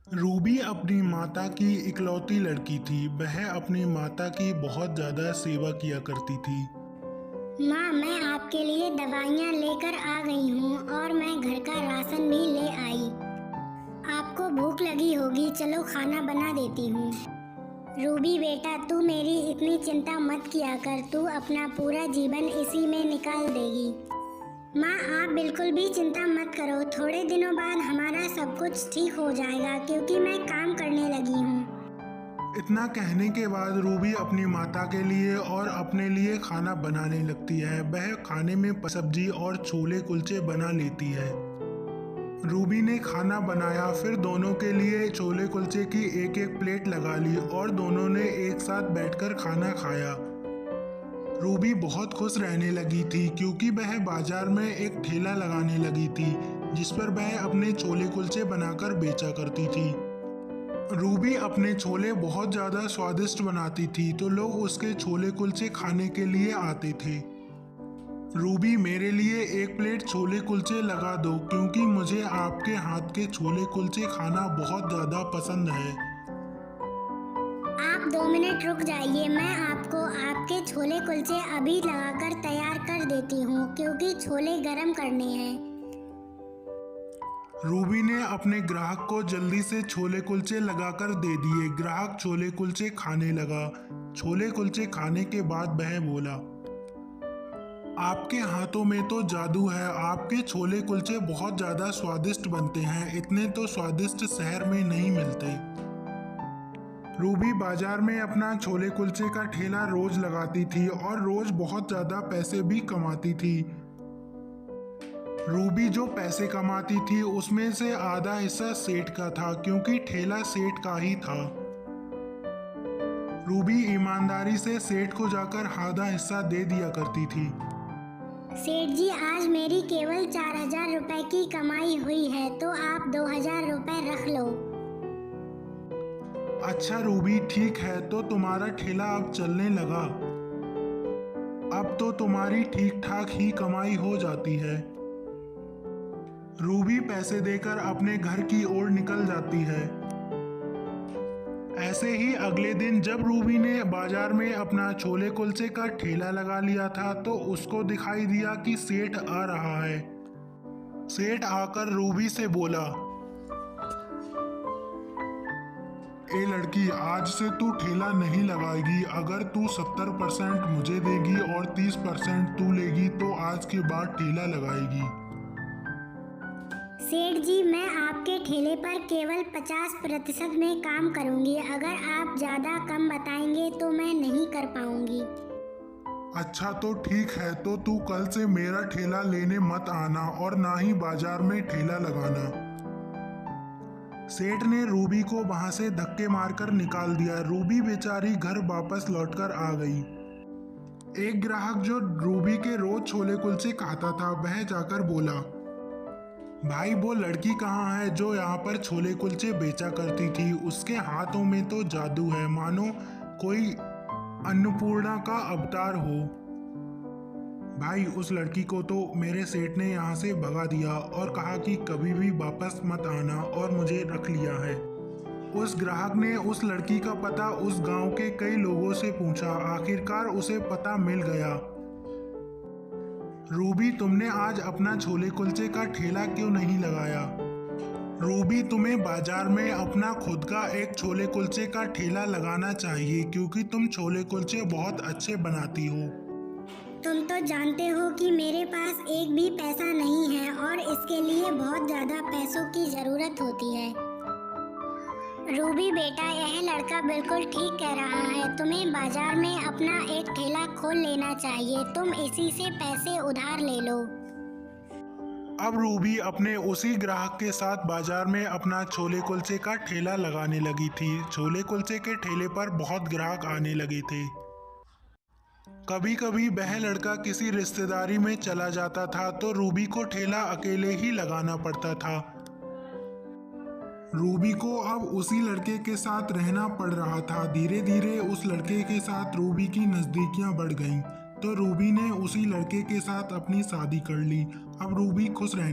Ruby अपनी माता की इकलौती लड़की थी। वह अपनी माता की बहुत ज़्यादा सेवा किया करती थी। माँ, मैं आपके लिए दवाइयाँ लेकर आ गई हूँ और मैं घर का राशन भी ले आई। आपको भूख लगी होगी, चलो खाना बना देती हूँ। रूबी बेटा, तू मेरी इतनी चिंता मत किया कर, तू अपना पूरा जीवन इसी में निकाल देगी। माँ, आप बिल्कुल भी चिंता मत करो, थोड़े दिनों बाद हमारा सब कुछ ठीक हो जाएगा क्योंकि मैं काम करने लगी हूँ। इतना कहने के बाद रूबी अपनी माता के लिए और अपने लिए खाना बनाने लगती है। वह खाने में सब्जी और छोले कुलचे बना लेती है। रूबी ने खाना बनाया, फिर दोनों के लिए छोले कुलचे की एक एक प्लेट लगा ली और दोनों ने एक साथ बैठकर खाना खाया। रूबी बहुत खुश रहने लगी थी क्योंकि वह बाजार में एक ठेला लगाने लगी थी जिस पर वह अपने छोले कुलचे बनाकर बेचा करती थी। रूबी अपने छोले बहुत ज़्यादा स्वादिष्ट बनाती थी तो लोग उसके छोले कुलचे खाने के लिए आते थे। रूबी, मेरे लिए एक प्लेट छोले कुलचे लगा दो क्योंकि मुझे आपके हाथ के छोले कुलचे खाना बहुत ज़्यादा पसंद है। आप 2 मिनट रुक जाइए, मैं आपको आपके छोले कुलचे अभी लगाकर तैयार कर देती हूँ क्योंकि छोले गरम करने हैं। रूबी ने अपने ग्राहक को जल्दी से छोले कुलचे लगाकर दे दिए। ग्राहक छोले कुलचे खाने लगा। छोले कुलचे खाने के बाद वह बोला, आपके हाथों में तो जादू है। आपके छोले कुलचे बहुत ज़्यादा स्वादिष्ट बनते हैं। इतने तो स्वादिष्ट शहर में नहीं मिलते। रूबी बाजार में अपना छोले कुलचे का ठेला रोज लगाती थी और रोज बहुत ज़्यादा पैसे भी कमाती थी। रूबी जो पैसे कमाती थी उसमें से आधा हिस्सा सेठ का था क्योंकि ठेला सेठ का ही था। रूबी ईमानदारी से सेठ को जाकर आधा हिस्सा दे दिया करती थी। सेठ जी, आज मेरी केवल 4000 रुपए की कमाई हुई है तो आप 2000 रुपए रख लो। अच्छा रूबी, ठीक है, तो तुम्हारा ठेला अब चलने लगा। अब तो तुम्हारी ठीक ठाक ही कमाई हो जाती है। रूबी पैसे देकर अपने घर की ओर निकल जाती है। ऐसे ही अगले दिन जब रूबी ने बाजार में अपना छोले कुलचे का ठेला लगा लिया था तो उसको दिखाई दिया कि सेठ आ रहा है। सेठ आकर रूबी से बोला, ए लड़की, आज से तू ठेला नहीं लगाएगी। अगर तू 70% मुझे देगी और 30% तू लेगी तो आज के बाद ठेला लगाएगी। सेठ जी, मैं आपके ठेले पर केवल 50% में काम करूंगी। अगर आप ज़्यादा कम बताएंगे तो मैं नहीं कर पाऊंगी। अच्छा तो ठीक है, तो तू कल से मेरा ठेला लेने मत आना और ना ही बाजार में ठेला लगाना। सेठ ने रूबी को वहां से धक्के मारकर निकाल दिया। रूबी बेचारी घर वापस लौटकर आ गई। एक ग्राहक जो रूबी के रोज छोले कुलचे खाता था वह जाकर बोला, भाई, वो लड़की कहाँ है जो यहाँ पर छोले कुलचे बेचा करती थी? उसके हाथों में तो जादू है, मानो कोई अन्नपूर्णा का अवतार हो। भाई, उस लड़की को तो मेरे सेठ ने यहाँ से भगा दिया और कहा कि कभी भी वापस मत आना और मुझे रख लिया है। उस ग्राहक ने उस लड़की का पता उस गांव के कई लोगों से पूछा। आखिरकार उसे पता मिल गया। रूबी, तुमने आज अपना छोले कुलचे का ठेला क्यों नहीं लगाया? रूबी, तुम्हें बाजार में अपना खुद का एक छोले कुलचे का ठेला लगाना चाहिए क्योंकि तुम छोले कुलचे बहुत अच्छे बनाती हो। तुम तो जानते हो कि मेरे पास एक भी पैसा नहीं है और इसके लिए बहुत ज़्यादा पैसों की ज़रूरत होती है। रूबी बेटा, यह लड़का बिल्कुल ठीक कह रहा है। तुम्हें बाजार में अपना एक ठेला खोल लेना चाहिए। तुम इसी से पैसे उधार ले लो। अब रूबी अपने उसी ग्राहक के साथ बाजार में अपना छोले कुलचे का ठेला लगाने लगी थी। छोले कुलचे के ठेले पर बहुत ग्राहक आने लगे थे। कभी कभी वह लड़का किसी रिश्तेदारी में चला जाता था तो रूबी को ठेला अकेले ही लगाना पड़ता था। रूबी को अब उसी लड़के के साथ रहना पड़ रहा था। धीरे धीरे उस लड़के के साथ रूबी की नज़दीकियां बढ़ गईं तो रूबी ने उसी लड़के के साथ अपनी शादी कर ली। अब रूबी खुश रहने